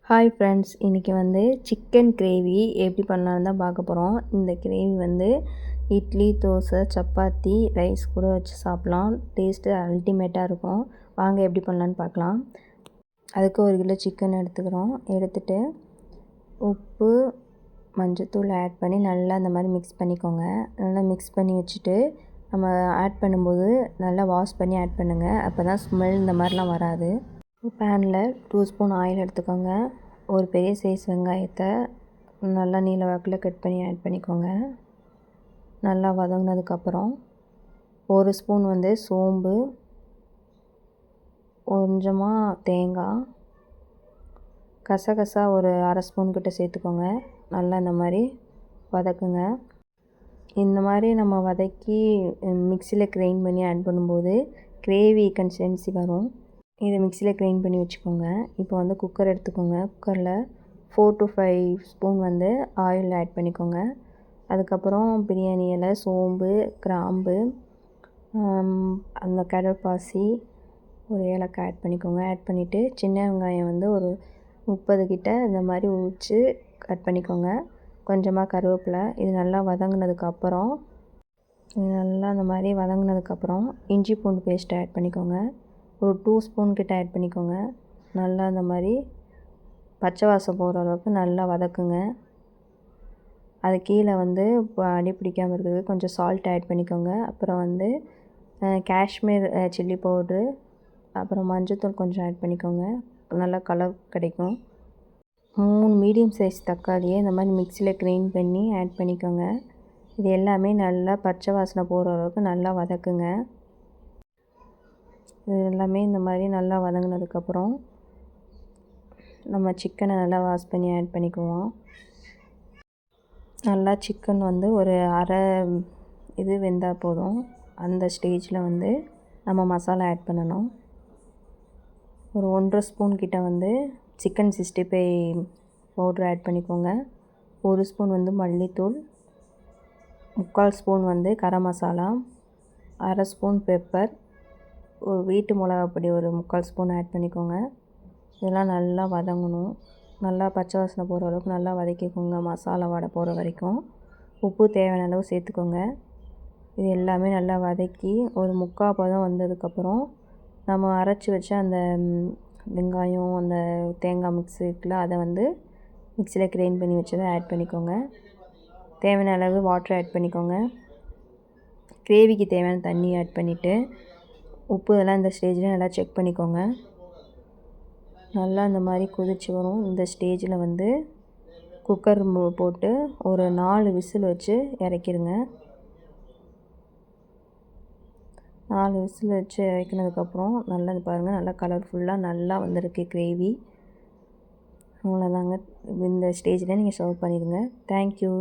Hi friends, இன்றைக்கி வந்து chicken gravy எப்படி பண்ணலான்னு தான் பார்க்க போகிறோம். இந்த கிரேவி வந்து இட்லி, தோசை, சப்பாத்தி, ரைஸ் கூட வச்சு சாப்பிட்லாம். டேஸ்ட்டு அல்டிமேட்டாக இருக்கும். வாங்க எப்படி பண்ணலான்னு பார்க்கலாம். அதுக்கு 1 கிலோ சிக்கன் எடுத்துக்கிறோம். எடுத்துகிட்டு உப்பு, மஞ்சத்தூள் ஆட் பண்ணி நல்லா இந்த மாதிரி மிக்ஸ் பண்ணிக்கோங்க. நல்லா மிக்ஸ் பண்ணி வச்சுட்டு நம்ம ஆட் பண்ணும்போது நல்லா வாஷ் பண்ணி ஆட் பண்ணுங்கள். அப்போ தான் ஸ்மெல் இந்த மாதிரிலாம் வராது. பேனில் 2 ஸ்பூன் ஆயில் எடுத்துக்கோங்க. ஒரு பெரிய சைஸ் வெங்காயத்தை நல்லா நீல வாக்கில் கட் பண்ணி ஆட் பண்ணிக்கோங்க. நல்லா வதங்கினதுக்கப்புறம் 1 ஸ்பூன் வந்து சோம்பு, கொஞ்சமாக தேங்காய், கசகசா ஒரு 1/2 ஸ்பூன் கிட்ட சேர்த்துக்கோங்க. நல்லா இந்த மாதிரி வதக்குங்க. இந்த மாதிரி நம்ம வதக்கி மிக்சியில் கிரைண்ட் பண்ணி ஆட் பண்ணும்போது கிரேவி கன்சிஸ்டன்சி வரும். இதை மிக்சியில் கிரைண்ட் பண்ணி வச்சுக்கோங்க. இப்போ வந்து குக்கர் எடுத்துக்கோங்க. குக்கரில் 4 to 5 ஸ்பூன் வந்து ஆயில் ஆட் பண்ணிக்கோங்க. அதுக்கப்புறம் பிரியாணி இலை, சோம்பு, கிராம்பு, அந்த கடற்பாசி, ஒரு ஏலக்காய் ஆட் பண்ணிக்கோங்க. ஆட் பண்ணிவிட்டு சின்ன வெங்காயம் வந்து ஒரு 30 கிட்ட இந்த மாதிரி உரித்து கட் பண்ணிக்கோங்க. கொஞ்சமாக கருவேப்பிலை. இது நல்லா வதங்கினதுக்கப்புறம் அந்த மாதிரி வதங்கினதுக்கப்புறம் இஞ்சி பூண்டு பேஸ்ட் ஆட் பண்ணிக்கோங்க. ஒரு 2 ஸ்பூன் கிட்ட ஆட் பண்ணிக்கோங்க. நல்லா அந்த மாதிரி பச்சை வாசம் போகிற அளவுக்கு நல்லா வதக்குங்க. அது கீழே வந்து அடி பிடிக்காமல் இருக்கிறதுக்கு கொஞ்சம் சால்ட் ஆட் பண்ணிக்கோங்க. அப்புறம் வந்து காஷ்மீர் சில்லி பவுட்ரு, அப்புறம் மஞ்சத்தூள் கொஞ்சம் ஆட் பண்ணிக்கோங்க. நல்லா கலர் கிடைக்கும். 3 மீடியம் சைஸ் தக்காளியை இந்த மாதிரி மிக்சியில் கிரைண்ட் பண்ணி ஆட் பண்ணிக்கோங்க. இது எல்லாமே நல்லா பச்சை வாசனை போகிற அளவுக்கு நல்லா வதக்குங்க. இது எல்லாமே இந்த மாதிரி நல்லா வதங்கினதுக்கப்புறம் நம்ம சிக்கனை நல்லா வாஷ் பண்ணி ஆட் பண்ணிக்குவோம். நல்லா சிக்கன் வந்து ஒரு அரை இது வெந்தால் போதும். அந்த ஸ்டேஜில் வந்து நம்ம மசாலா ஆட் பண்ணணும். ஒரு 1.5 ஸ்பூன் கிட்ட வந்து சிக்கன் 65 பவுட்ரு ஆட் பண்ணிக்கோங்க. 1 ஸ்பூன் வந்து மல்லித்தூள், 3/4 ஸ்பூன் வந்து கரம் மசாலா, 1/2 ஸ்பூன் பெப்பர், ஒரு வீட்டு மிளகாப்பொடி ஒரு 3/4 ஸ்பூன் ஆட் பண்ணிக்கோங்க. இதெல்லாம் நல்லா வதங்கணும். நல்லா பச்சை வாசனை போகிற அளவுக்கு நல்லா வதக்கிக்கோங்க. மசாலா வாடை போகிற வரைக்கும். உப்பு தேவையான அளவு சேர்த்துக்கோங்க. இது எல்லாமே நல்லா வதக்கி ஒரு 3/4 பதம் வந்ததுக்கப்புறம் நம்ம அரைச்சி வச்ச அந்த வெங்காயம், அந்த தேங்காய் மிக்ஸ் இருக்குல்ல, அதை வந்து மிக்சியில் கிரைண்ட் பண்ணி வச்சதை ஆட் பண்ணிக்கோங்க. தேவையான அளவு வாட்டர் ஆட் பண்ணிக்கோங்க. கிரேவிக்கு தேவையான தண்ணி ஆட் பண்ணிவிட்டு உப்பு இதெல்லாம் இந்த ஸ்டேஜில் நல்லா செக் பண்ணிக்கோங்க. நல்லா இந்த மாதிரி கொதிச்சு வரும். இந்த ஸ்டேஜில் வந்து குக்கர் போட்டு ஒரு 4 விசில் வச்சு இறக்கிடுங்க. 4 விசில் வச்சு இறக்கினதுக்கப்புறம் நல்லா பாருங்கள், நல்லா கலர்ஃபுல்லாக நல்லா வந்திருக்கு கிரேவி. அவ்வளோதாங்க. இந்த ஸ்டேஜில் நீங்கள் சர்வ் பண்ணிடுங்க. தேங்க்யூ.